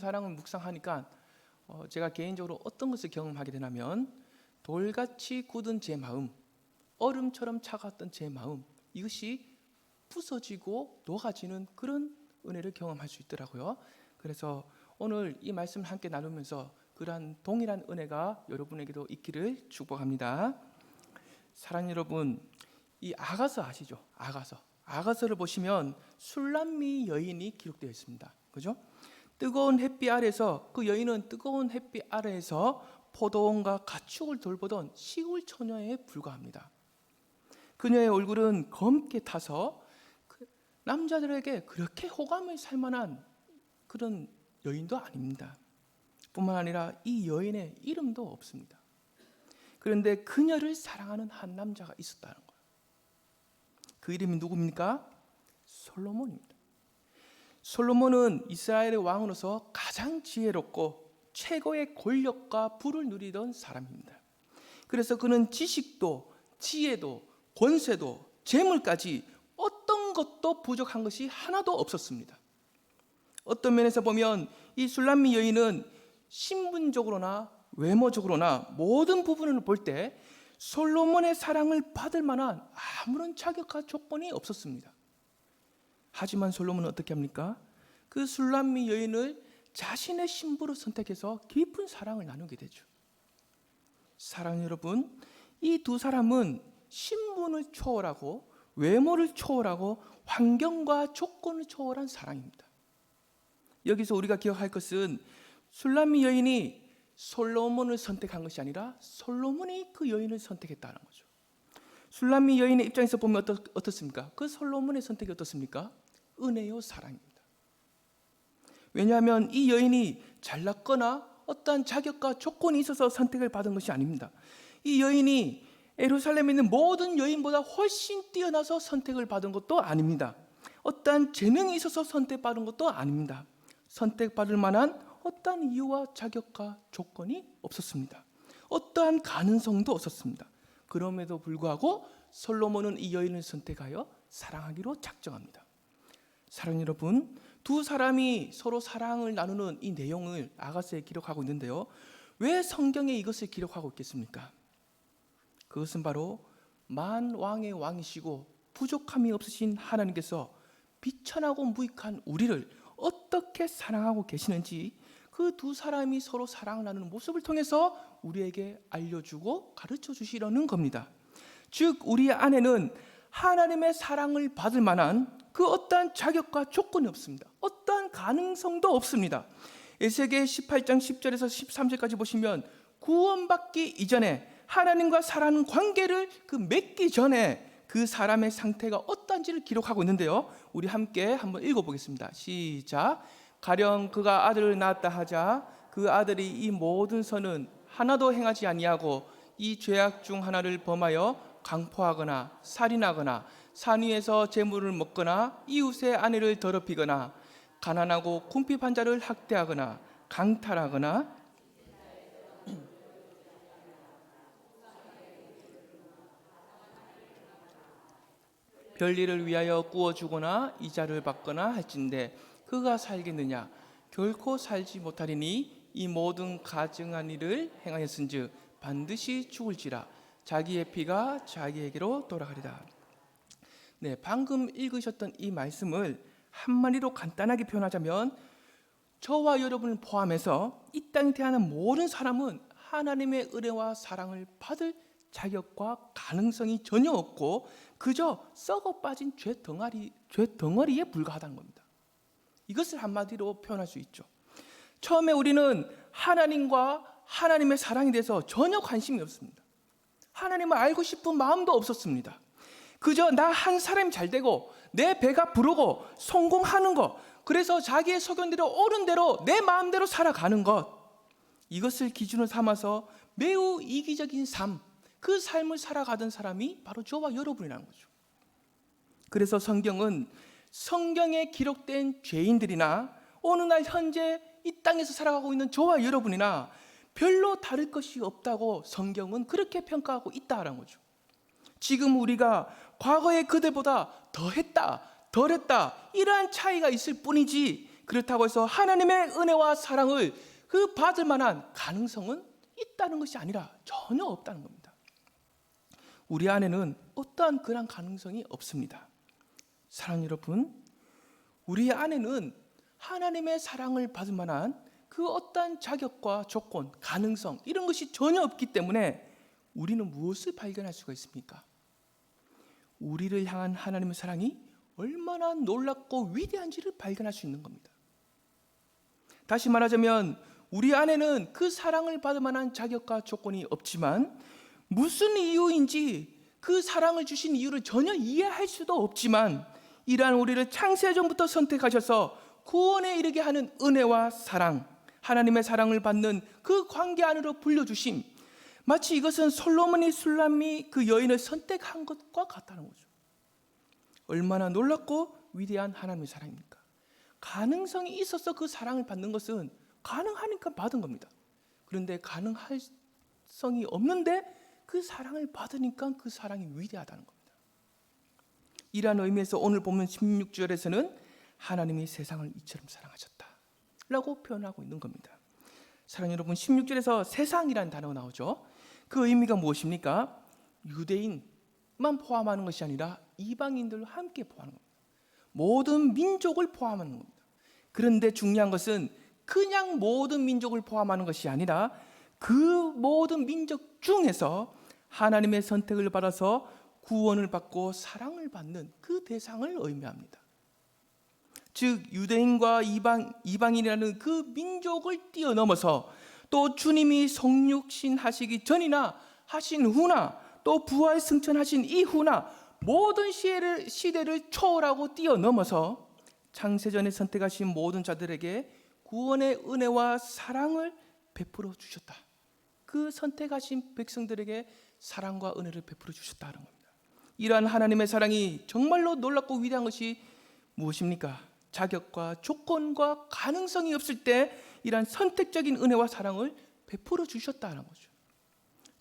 사랑을 묵상하니까 제가 개인적으로 어떤 것을 경험하게 되냐면, 돌같이 굳은 제 마음, 얼음처럼 차가웠던 제 마음, 이것이 부서지고 녹아지는 그런 은혜를 경험할 수 있더라고요. 그래서 오늘 이 말씀을 함께 나누면서 그러한 동일한 은혜가 여러분에게도 있기를 축복합니다. 사랑하는 여러분, 이 아가서 아시죠? 아가서를 보시면 술람미 여인이 기록되어 있습니다. 그죠? 뜨거운 햇빛 아래서, 그 여인은 뜨거운 햇빛 아래에서 포도원과 가축을 돌보던 시골 처녀에 불과합니다. 그녀의 얼굴은 검게 타서 남자들에게 그렇게 호감을 살 만한 그런 여인도 아닙니다. 뿐만 아니라 이 여인의 이름도 없습니다. 그런데 그녀를 사랑하는 한 남자가 있었다는 거예요. 그 이름이 누굽니까? 솔로몬입니다. 솔로몬은 이스라엘의 왕으로서 가장 지혜롭고 최고의 권력과 부를 누리던 사람입니다. 그래서 그는 지식도, 지혜도, 권세도, 재물까지 어떤 것도 부족한 것이 하나도 없었습니다. 어떤 면에서 보면 이 술람미 여인은 신분적으로나 외모적으로나 모든 부분을 볼 때 솔로몬의 사랑을 받을 만한 아무런 자격과 조건이 없었습니다. 하지만 솔로몬은 어떻게 합니까? 그 술람미 여인을 자신의 신부로 선택해서 깊은 사랑을 나누게 되죠. 사랑하는 여러분, 이 두 사람은 신분을 초월하고 외모를 초월하고 환경과 조건을 초월한 사랑입니다. 여기서 우리가 기억할 것은 술람미 여인이 솔로몬을 선택한 것이 아니라 솔로몬이 그 여인을 선택했다는 거죠. 술람미 여인의 입장에서 보면 어떻습니까? 그 솔로몬의 선택이 어떻습니까? 은혜요 사랑입니다. 왜냐하면 이 여인이 잘났거나 어떠한 자격과 조건이 있어서 선택을 받은 것이 아닙니다. 이 여인이 예루살렘에 있는 모든 여인보다 훨씬 뛰어나서 선택을 받은 것도 아닙니다. 어떠한 재능이 있어서 선택받은 것도 아닙니다. 선택받을 만한 어떠한 이유와 자격과 조건이 없었습니다. 어떠한 가능성도 없었습니다. 그럼에도 불구하고 솔로몬은 이 여인을 선택하여 사랑하기로 작정합니다. 사랑 여러분, 두 사람이 서로 사랑을 나누는 이 내용을 아가서에 기록하고 있는데요, 왜 성경에 이것을 기록하고 있겠습니까? 그것은 바로 만왕의 왕이시고 부족함이 없으신 하나님께서 비천하고 무익한 우리를 어떻게 사랑하고 계시는지 그 두 사람이 서로 사랑을 나누는 모습을 통해서 우리에게 알려주고 가르쳐 주시려는 겁니다. 즉 우리 안에는 하나님의 사랑을 받을 만한 그 어떠한 자격과 조건이 없습니다. 어떠한 가능성도 없습니다. 에스겔 18장 10절에서 13절까지 보시면 구원받기 이전에 하나님과 사랑하는 관계를 맺기 전에 그 사람의 상태가 어떠한지를 기록하고 있는데요, 우리 함께 한번 읽어보겠습니다. 시작. 가령 그가 아들을 낳았다 하자 그 아들이 이 모든 선은 하나도 행하지 아니하고 이 죄악 중 하나를 범하여 강포하거나 살인하거나 산 위에서 재물을 먹거나 이웃의 아내를 더럽히거나 가난하고 궁핍한 자를 학대하거나 강탈하거나 별일을 위하여 구워주거나 이자를 받거나 할진대 그가 살겠느냐? 결코 살지 못하리니 이 모든 가증한 일을 행하였은즉 반드시 죽을지라. 자기의 피가 자기에게로 돌아가리라. 네, 방금 읽으셨던 이 말씀을 한마디로 간단하게 표현하자면, 저와 여러분을 포함해서 이 땅에 태어난 모든 사람은 하나님의 은혜와 사랑을 받을 자격과 가능성이 전혀 없고 그저 썩어 빠진 죄 덩어리에 불과하다는 겁니다. 이것을 한마디로 표현할 수 있죠. 처음에 우리는 하나님과 하나님의 사랑에 대해서 전혀 관심이 없습니다. 하나님을 알고 싶은 마음도 없었습니다. 그저 나 한 사람이 잘 되고 내 배가 부르고 성공하는 것, 그래서 자기의 소견대로 옳은 대로 내 마음대로 살아가는 것, 이것을 기준으로 삼아서 매우 이기적인 삶, 그 삶을 살아가던 사람이 바로 저와 여러분이라는 거죠. 그래서 성경은 성경에 기록된 죄인들이나 어느 날 현재 이 땅에서 살아가고 있는 저와 여러분이나 별로 다를 것이 없다고 성경은 그렇게 평가하고 있다는 거죠. 지금 우리가 과거의 그들보다 더했다, 덜했다, 이러한 차이가 있을 뿐이지 그렇다고 해서 하나님의 은혜와 사랑을 그 받을 만한 가능성은 있다는 것이 아니라 전혀 없다는 겁니다. 우리 안에는 어떠한 그런 가능성이 없습니다. 사랑 여러분, 우리 안에는 하나님의 사랑을 받을 만한 그 어떠한 자격과 조건, 가능성 이런 것이 전혀 없기 때문에 우리는 무엇을 발견할 수가 있습니까? 우리를 향한 하나님의 사랑이 얼마나 놀랍고 위대한지를 발견할 수 있는 겁니다. 다시 말하자면 우리 안에는 그 사랑을 받을 만한 자격과 조건이 없지만 무슨 이유인지 그 사랑을 주신 이유를 전혀 이해할 수도 없지만 이러한 우리를 창세전부터 선택하셔서 구원에 이르게 하는 은혜와 사랑, 하나님의 사랑을 받는 그 관계 안으로 불러주심, 마치 이것은 솔로몬이 술람이 그 여인을 선택한 것과 같다는 거죠. 얼마나 놀랍고 위대한 하나님의 사랑입니까? 가능성이 있어서 그 사랑을 받는 것은 가능하니까 받은 겁니다. 그런데 가능성이 없는데 그 사랑을 받으니까 그 사랑이 위대하다는 겁니다. 이러한 의미에서 오늘 보면 16절에서는 하나님이 세상을 이처럼 사랑하셨다 라고 표현하고 있는 겁니다. 사랑 여러분, 16절에서 세상이라는 단어가 나오죠. 그 의미가 무엇입니까? 유대인만 포함하는 것이 아니라 이방인들과 함께 포함하는 겁니다. 모든 민족을 포함하는 겁니다. 그런데 중요한 것은 그냥 모든 민족을 포함하는 것이 아니라 그 모든 민족 중에서 하나님의 선택을 받아서 구원을 받고 사랑을 받는 그 대상을 의미합니다. 즉 유대인과 이방인이라는 그 민족을 뛰어넘어서 또 주님이 성육신 하시기 전이나 하신 후나 또 부활 승천하신 이후나 모든 시대를 초월하고 뛰어넘어서 창세전에 선택하신 모든 자들에게 구원의 은혜와 사랑을 베풀어 주셨다. 그 선택하신 백성들에게 사랑과 은혜를 베풀어 주셨다는 겁니다. 이러한 하나님의 사랑이 정말로 놀랍고 위대한 것이 무엇입니까? 자격과 조건과 가능성이 없을 때 이러한 선택적인 은혜와 사랑을 베풀어 주셨다는 거죠.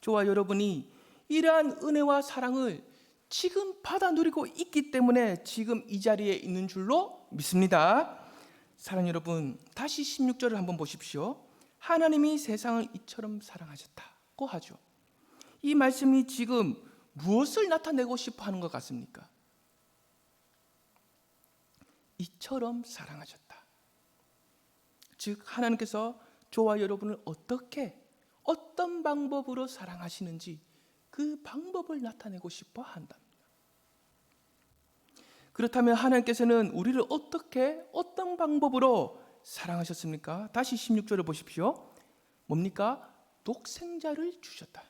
저와 여러분이 이러한 은혜와 사랑을 지금 받아 누리고 있기 때문에 지금 이 자리에 있는 줄로 믿습니다. 사랑 여러분, 다시 16절을 한번 보십시오. 하나님이 세상을 이처럼 사랑하셨다고 하죠. 이 말씀이 지금 무엇을 나타내고 싶어 하는 것 같습니까? 이처럼 사랑하셨다. 즉 하나님께서 저와 여러분을 어떤 방법으로 사랑하시는지 그 방법을 나타내고 싶어 한답니다. 그렇다면 하나님께서는 우리를 어떤 방법으로 사랑하셨습니까? 다시 16절을 보십시오. 뭡니까? 독생자를 주셨다.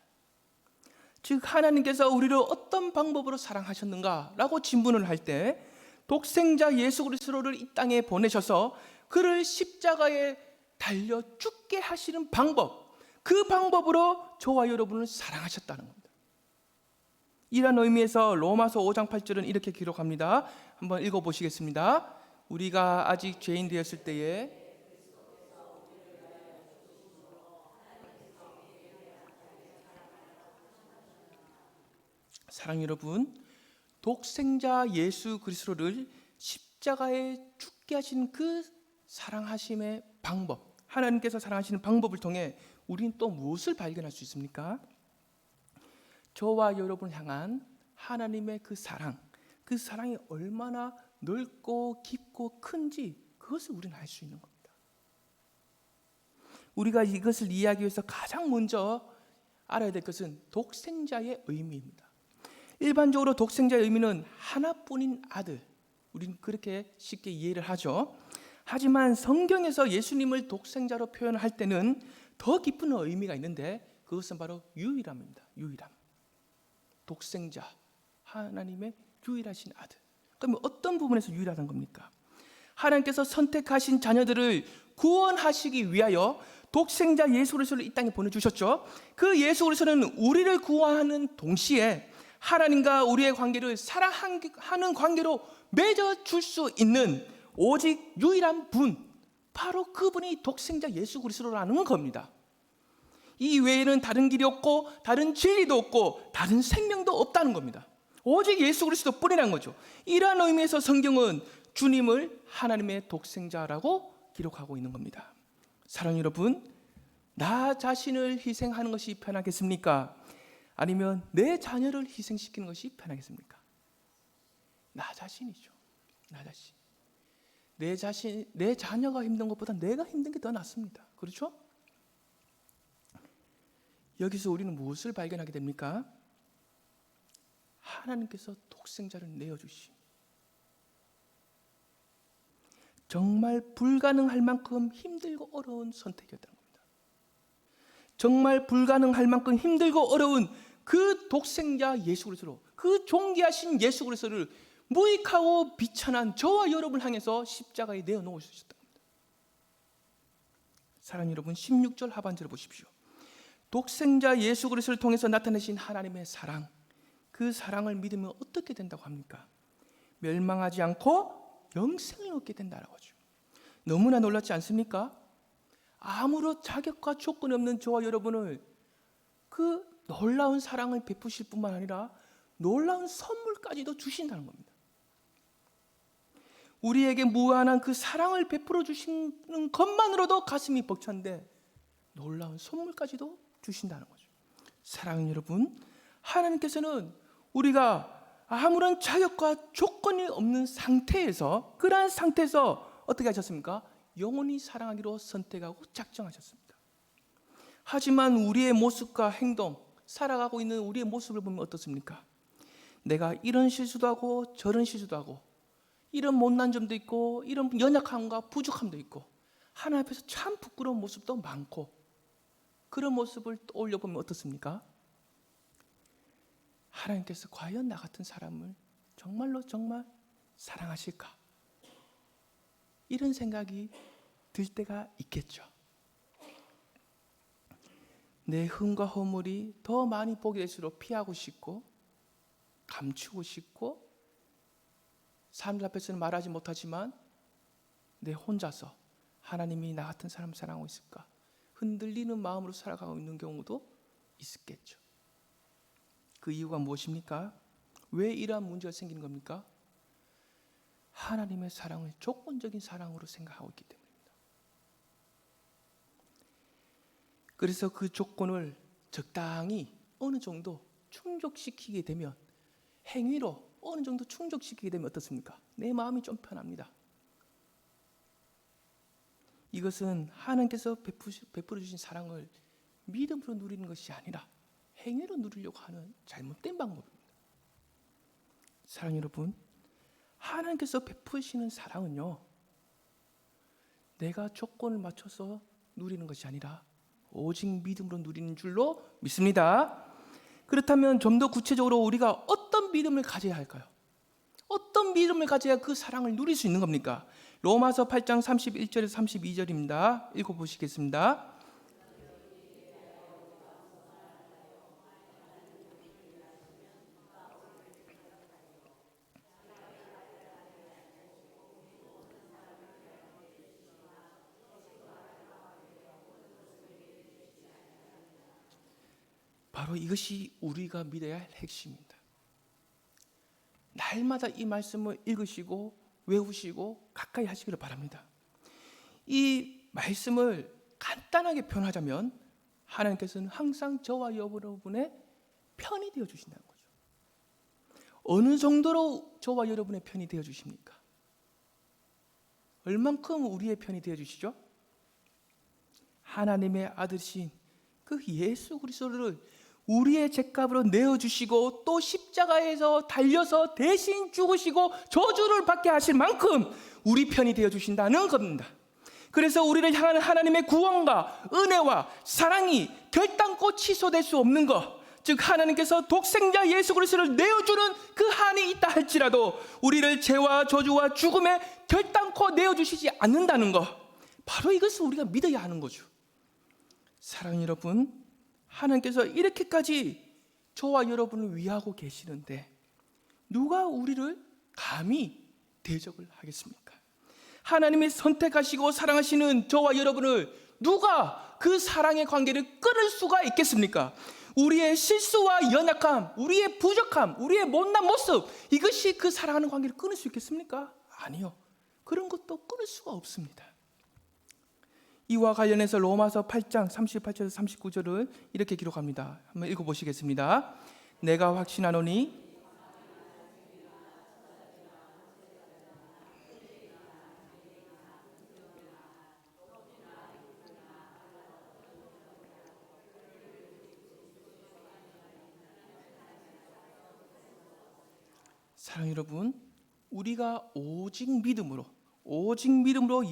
즉 하나님께서 우리를 어떤 방법으로 사랑하셨는가라고 질문을 할 때 독생자 예수 그리스도를 이 땅에 보내셔서 그를 십자가에 달려 죽게 하시는 방법, 그 방법으로 저와 여러분을 사랑하셨다는 겁니다. 이런 의미에서 로마서 5장 8절은 이렇게 기록합니다. 한번 읽어보시겠습니다. 우리가 아직 죄인 되었을 때에 사랑 여러분, 독생자 예수 그리스도를 십자가에 죽게 하신 그 사랑하심의 방법, 하나님께서 사랑하시는 방법을 통해 우리는 또 무엇을 발견할 수 있습니까? 저와 여러분을 향한 하나님의 그 사랑이 얼마나 넓고 깊고 큰지 그것을 우리는 알 수 있는 겁니다. 우리가 이것을 이해하기 위해서 가장 먼저 알아야 될 것은 독생자의 의미입니다. 일반적으로 독생자의 의미는 하나뿐인 아들, 우리는 그렇게 쉽게 이해를 하죠. 하지만 성경에서 예수님을 독생자로 표현할 때는 더 깊은 의미가 있는데 그것은 바로 유일함입니다. 유일함. 독생자, 하나님의 유일하신 아들. 그러면 어떤 부분에서 유일하다는 겁니까? 하나님께서 선택하신 자녀들을 구원하시기 위하여 독생자 예수 그리스도를 이 땅에 보내주셨죠. 그 예수 그리스도는 우리를 구원하는 동시에 하나님과 우리의 관계를 사랑하는 관계로 맺어줄 수 있는 오직 유일한 분, 바로 그분이 독생자 예수 그리스도라는 겁니다. 이 외에는 다른 길이 없고 다른 진리도 없고 다른 생명도 없다는 겁니다. 오직 예수 그리스도 뿐이라는 거죠. 이러한 의미에서 성경은 주님을 하나님의 독생자라고 기록하고 있는 겁니다. 사랑하는 여러분, 나 자신을 희생하는 것이 편하겠습니까? 아니면 내 자녀를 희생시키는 것이 편하겠습니까? 나 자신이죠. 나 자신. 내 자녀가 힘든 것보다 내가 힘든 게 더 낫습니다. 그렇죠? 여기서 우리는 무엇을 발견하게 됩니까? 하나님께서 독생자를 내어주심. 정말 불가능할 만큼 힘들고 어려운 선택이었다는 겁니다. 정말 불가능할 만큼 힘들고 어려운 그 독생자 예수 그리스도로, 그 존귀하신 예수 그리스도를 무익하고 비천한 저와 여러분을 향해서 십자가에 내어놓으셨다는 겁니다. 사랑하는 여러분, 16절 하반절을 보십시오. 독생자 예수 그리스도를 통해서 나타내신 하나님의 사랑, 그 사랑을 믿으면 어떻게 된다고 합니까? 멸망하지 않고 영생을 얻게 된다라고 하죠. 너무나 놀랍지 않습니까? 아무런 자격과 조건이 없는 저와 여러분을 그 놀라운 사랑을 베푸실 뿐만 아니라 놀라운 선물까지도 주신다는 겁니다. 우리에게 무한한 그 사랑을 베풀어 주시는 것만으로도 가슴이 벅찬데 놀라운 선물까지도 주신다는 거죠. 사랑하는 여러분, 하나님께서는 우리가 아무런 자격과 조건이 없는 상태에서, 그러한 상태에서 어떻게 하셨습니까? 영원히 사랑하기로 선택하고 작정하셨습니다. 하지만 우리의 모습과 행동, 살아가고 있는 우리의 모습을 보면 어떻습니까? 내가 이런 실수도 하고 저런 실수도 하고 이런 못난 점도 있고 이런 연약함과 부족함도 있고 하나님 앞에서 참 부끄러운 모습도 많고, 그런 모습을 떠올려 보면 어떻습니까? 하나님께서 과연 나 같은 사람을 정말로 정말 사랑하실까? 이런 생각이 들 때가 있겠죠. 내 흠과 허물이 더 많이 보게 될수록 피하고 싶고 감추고 싶고 사람들 앞에서는 말하지 못하지만 내 혼자서 하나님이 나 같은 사람 사랑하고 있을까? 흔들리는 마음으로 살아가고 있는 경우도 있겠죠. 그 이유가 무엇입니까? 왜 이러한 문제가 생기는 겁니까? 하나님의 사랑을 조건적인 사랑으로 생각하고 있기 때문입니다. 그래서 그 조건을 적당히 어느 정도 충족시키게 되면, 행위로 어느 정도 충족시키게 되면 어떻습니까? 내 마음이 좀 편합니다. 이것은 하나님께서 베풀어 주신 사랑을 믿음으로 누리는 것이 아니라 행위로 누리려고 하는 잘못된 방법입니다. 사랑하는 여러분, 하나님께서 베푸시는 사랑은요, 내가 조건을 맞춰서 누리는 것이 아니라 오직 믿음으로 누리는 줄로 믿습니다. 그렇다면 좀 더 구체적으로 우리가 어떤 믿음을 가져야 할까요? 어떤 믿음을 가져야 그 사랑을 누릴 수 있는 겁니까? 로마서 8장 31절에서 32절입니다. 읽어보시겠습니다. 바로 이것이 우리가 믿어야 할 핵심입니다. 날마다 이 말씀을 읽으시고 외우시고 가까이 하시기를 바랍니다. 이 말씀을 간단하게 표현하자면 하나님께서는 항상 저와 여러분의 편이 되어 주신다는 거죠. 어느 정도로 저와 여러분의 편이 되어 주십니까? 얼만큼 우리의 편이 되어 주시죠? 하나님의 아들이신 그 예수 그리스도를 우리의 죄값으로 내어주시고 또 십자가에서 달려서 대신 죽으시고 저주를 받게 하실 만큼 우리 편이 되어주신다는 겁니다. 그래서 우리를 향하는 하나님의 구원과 은혜와 사랑이 결단코 취소될 수 없는 것, 즉 하나님께서 독생자 예수 그리스도를 내어주는 그 한이 있다 할지라도 우리를 죄와 저주와 죽음에 결단코 내어주시지 않는다는 것, 바로 이것을 우리가 믿어야 하는 거죠. 사랑하는 여러분, 하나님께서 이렇게까지 저와 여러분을 위하고 계시는데 누가 우리를 감히 대적을 하겠습니까? 하나님이 선택하시고 사랑하시는 저와 여러분을 누가 그 사랑의 관계를 끊을 수가 있겠습니까? 우리의 실수와 연약함, 우리의 부족함, 우리의 못난 모습, 이것이 그 사랑하는 관계를 끊을 수 있겠습니까? 아니요. 그런 것도 끊을 수가 없습니다. 이와 관련해서 로마서 8장 38절에서 39절을 이렇게 기록합니다. 한번 읽어보시겠습니다. 내가 확신하노니 사랑 여러분, 우리가 오직 믿음으로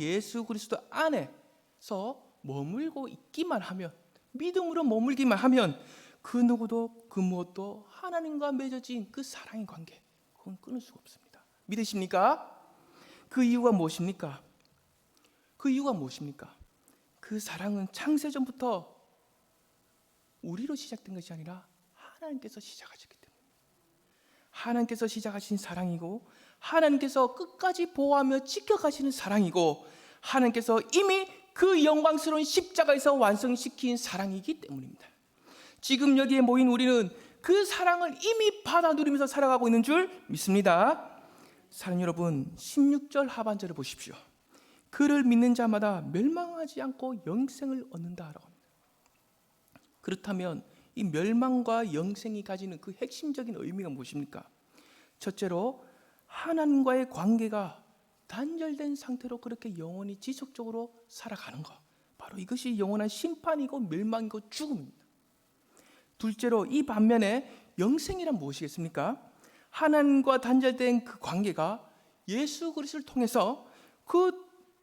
예수 그리스도 안에서 머물고 있기만 하면, 믿음으로 머물기만 하면 그 누구도 그 무엇도 하나님과 맺어진 그 사랑의 관계, 그건 끊을 수가 없습니다. 믿으십니까? 그 이유가 무엇입니까? 그 사랑은 창세전부터 우리로 시작된 것이 아니라 하나님께서 시작하셨기 때문에, 하나님께서 시작하신 사랑이고, 하나님께서 끝까지 보호하며 지켜가시는 사랑이고, 하나님께서 이미 그 영광스러운 십자가에서 완성시킨 사랑이기 때문입니다. 지금 여기에 모인 우리는 그 사랑을 이미 받아 누리면서 살아가고 있는 줄 믿습니다. 사랑 여러분, 16절 하반절을 보십시오. 그를 믿는 자마다 멸망하지 않고 영생을 얻는다라고 합니다. 그렇다면 이 멸망과 영생이 가지는 그 핵심적인 의미가 무엇입니까? 첫째로 하나님과의 관계가 단절된 상태로 그렇게 영원히 지속적으로 살아가는 것, 바로 이것이 영원한 심판이고 멸망이고 죽음입니다. 둘째로 이 반면에 영생이란 무엇이겠습니까? 하나님과 단절된 그 관계가 예수 그리스도를 통해서 그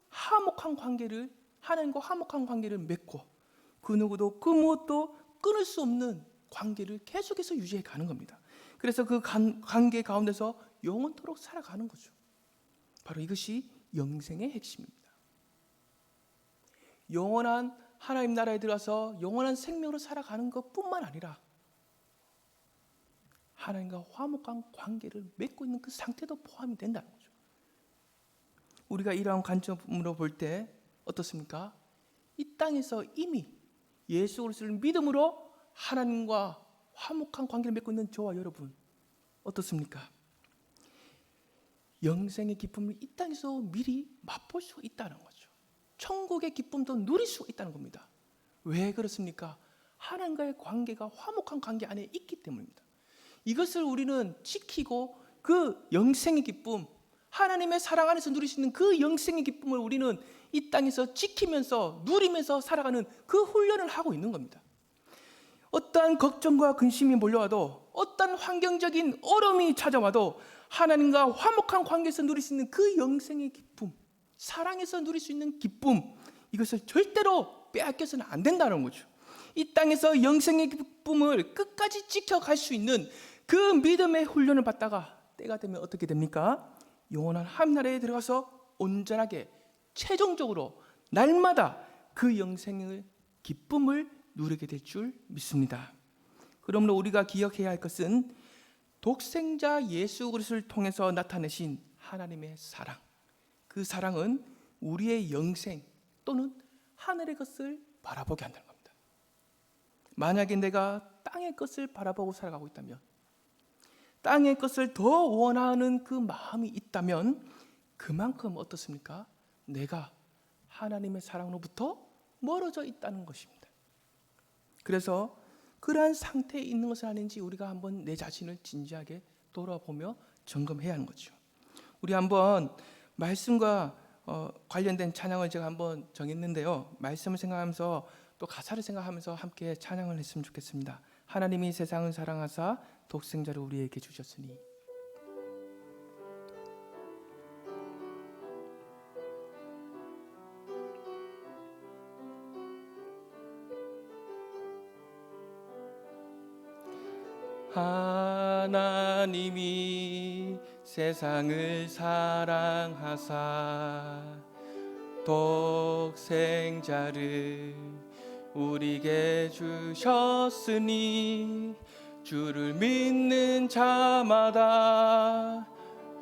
화목한 관계를, 하나님과 화목한 관계를 맺고 그 누구도 그 무엇도 끊을 수 없는 관계를 계속해서 유지해 가는 겁니다. 그래서 그 관계 가운데서 영원토록 살아가는 거죠. 바로 이것이 영생의 핵심입니다. 영원한 하나님 나라에 들어가서 영원한 생명으로 살아가는 것뿐만 아니라 하나님과 화목한 관계를 맺고 있는 그 상태도 포함이 된다는 거죠. 우리가 이러한 관점으로 볼 때 어떻습니까? 이 땅에서 이미 예수 그리스도를 믿음으로 하나님과 화목한 관계를 맺고 있는 저와 여러분 어떻습니까? 영생의 기쁨을 이 땅에서 미리 맛볼 수 있다는 거죠. 천국의 기쁨도 누릴 수 있다는 겁니다. 왜 그렇습니까? 하나님과의 관계가 화목한 관계 안에 있기 때문입니다. 이것을 우리는 지키고 그 영생의 기쁨, 하나님의 사랑 안에서 누릴 수 있는 그 영생의 기쁨을 우리는 이 땅에서 지키면서 누리면서 살아가는 그 훈련을 하고 있는 겁니다. 어떠한 걱정과 근심이 몰려와도, 어떠한 환경적인 어려움이 찾아와도 하나님과 화목한 관계에서 누릴 수 있는 그 영생의 기쁨, 사랑에서 누릴 수 있는 기쁨, 이것을 절대로 빼앗겨서는 안 된다는 거죠. 이 땅에서 영생의 기쁨을 끝까지 지켜갈 수 있는 그 믿음의 훈련을 받다가 때가 되면 어떻게 됩니까? 영원한 하늘나라에 들어가서 온전하게 최종적으로 날마다 그 영생의 기쁨을 누리게 될 줄 믿습니다. 그러므로 우리가 기억해야 할 것은 독생자 예수 그리스도를 통해서 나타내신 하나님의 사랑, 그 사랑은 우리의 영생 또는 하늘의 것을 바라보게 한다는 겁니다. 만약에 내가 땅의 것을 바라보고 살아가고 있다면, 땅의 것을 더 원하는 그 마음이 있다면 그만큼 어떻습니까? 내가 하나님의 사랑으로부터 멀어져 있다는 것입니다. 그래서 그러한 상태에 있는 것은 아닌지 우리가 한번 내 자신을 진지하게 돌아보며 점검해야 하는 거죠. 우리 한번 말씀과 관련된 찬양을 제가 한번 정했는데요. 말씀을 생각하면서 또 가사를 생각하면서 함께 찬양을 했으면 좋겠습니다. 하나님이 세상을 사랑하사 독생자를 우리에게 주셨으니. 하나님이 세상을 사랑하사 독생자를 우리에게 주셨으니 주를 믿는 자마다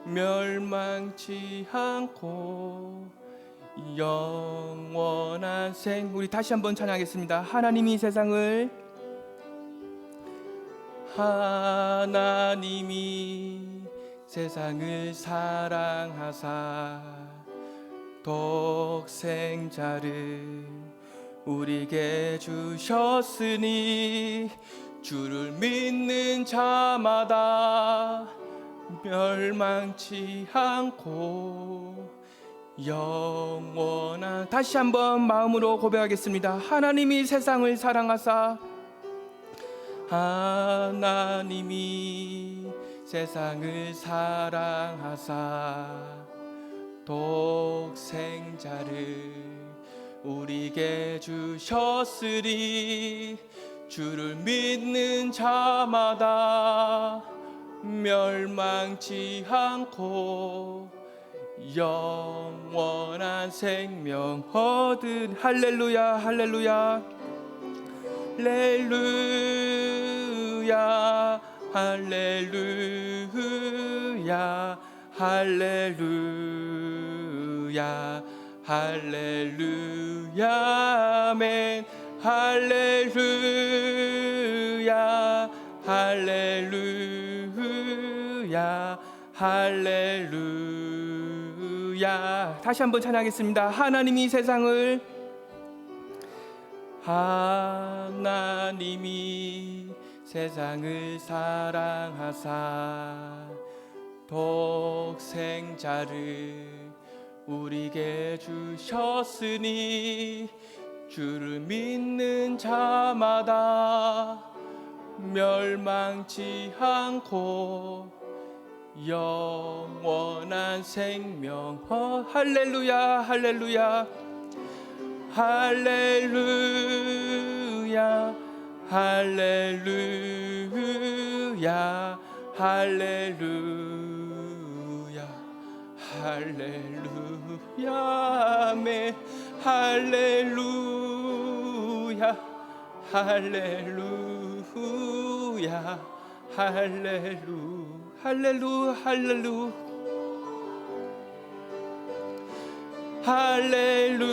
멸망치 않고 영원한 생. 우리 다시 한번 찬양하겠습니다. 하나님이 세상을 사랑하사 독생자를 우리에게 주셨으니 주를 믿는 자마다 멸망치 않고 영원한. 다시 한번 마음으로 고백하겠습니다. 하나님이 세상을 사랑하사 하나님이 세상을 사랑하사 독생자를 우리에게 주셨으니 주를 믿는 자마다 멸망치 않고 영원한 생명 얻은. 할렐루야 할렐루야 할렐루야 할렐루야 할렐루야 할렐루야 아멘. 할렐루야 할렐루야 할렐루야. 다시 한번 찬양하겠습니다. 하나님이 세상을 하나님이 세상을 사랑하사 독생자를 우리에게 주셨으니 주를 믿는 자마다 멸망치 않고 영원한 생명. 할렐루야 할렐루야 할렐루야 할렐루야 할렐루야 할렐루야 아멘. 할렐루야 할렐루야 할렐루 할렐루 할렐루 할렐루야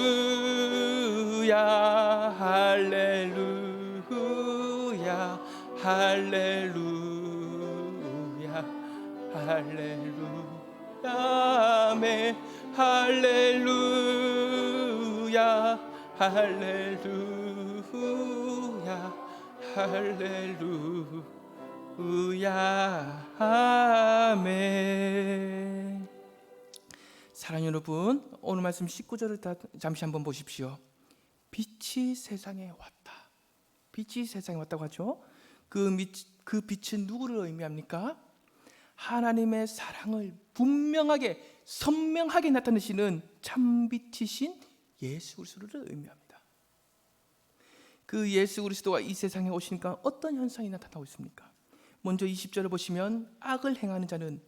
할렐루야 할렐루야 할렐루야 아멘. 할렐루야 할렐루야 할렐루야 아멘. 사랑하는 여러분, 오늘 말씀 19절을 잠시 한번 보십시오. 빛이 세상에 왔다. 빛이 세상에 왔다고 하죠. 그 빛은 누구를 의미합니까? 하나님의 사랑을 분명하게 선명하게 나타내시는 참빛이신 예수 그리스도를 의미합니다. 그 예수 그리스도가 이 세상에 오시니까 어떤 현상이 나타나고 있습니까? 먼저 20절을 보시면 악을 행하는 자는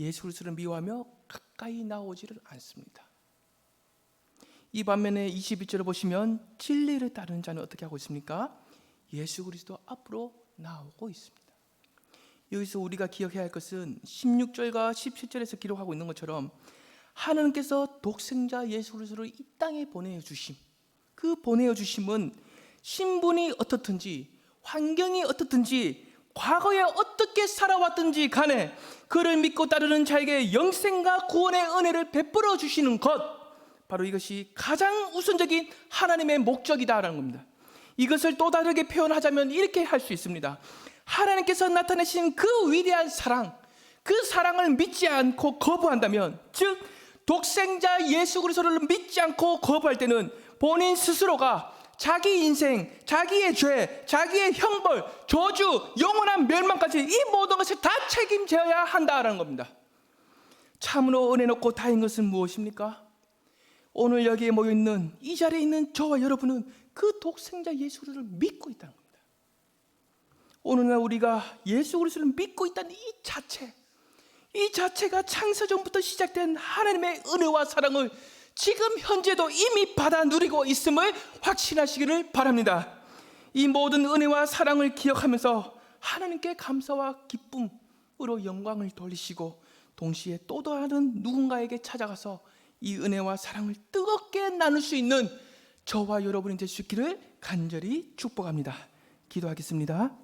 예수 그리스도를 미워하며 가까이 나오지를 않습니다. 이 반면에 21절을 보시면 진리를 따르는 자는 어떻게 하고 있습니까? 예수 그리스도 앞으로 나오고 있습니다. 여기서 우리가 기억해야 할 것은 16절과 17절에서 기록하고 있는 것처럼 하나님께서 독생자 예수 그리스도를 이 땅에 보내주심, 그 보내주심은 신분이 어떻든지 환경이 어떻든지 과거에 어떻게 살아왔든지 간에 그를 믿고 따르는 자에게 영생과 구원의 은혜를 베풀어 주시는 것, 바로 이것이 가장 우선적인 하나님의 목적이다라는 겁니다. 이것을 또 다르게 표현하자면 이렇게 할 수 있습니다. 하나님께서 나타내신 그 위대한 사랑, 그 사랑을 믿지 않고 거부한다면, 즉 독생자 예수 그리스도를 믿지 않고 거부할 때는 본인 스스로가 자기 인생, 자기의 죄, 자기의 형벌, 저주, 영원한 멸망까지 이 모든 것을 다 책임져야 한다는 겁니다. 참으로 은혜 높고 다행인 것은 무엇입니까? 오늘 여기에 모여있는 이 자리에 있는 저와 여러분은 그 독생자 예수 그리스도를 믿고 있다는 겁니다. 오늘날 우리가 예수 그리스도를 믿고 있다는 이 자체가 창세전부터 시작된 하나님의 은혜와 사랑을 지금 현재도 이미 받아 누리고 있음을 확신하시기를 바랍니다. 이 모든 은혜와 사랑을 기억하면서 하나님께 감사와 기쁨으로 영광을 돌리시고, 동시에 또 다른 누군가에게 찾아가서 이 은혜와 사랑을 뜨겁게 나눌 수 있는 저와 여러분이 될 수 있기를 간절히 축복합니다. 기도하겠습니다.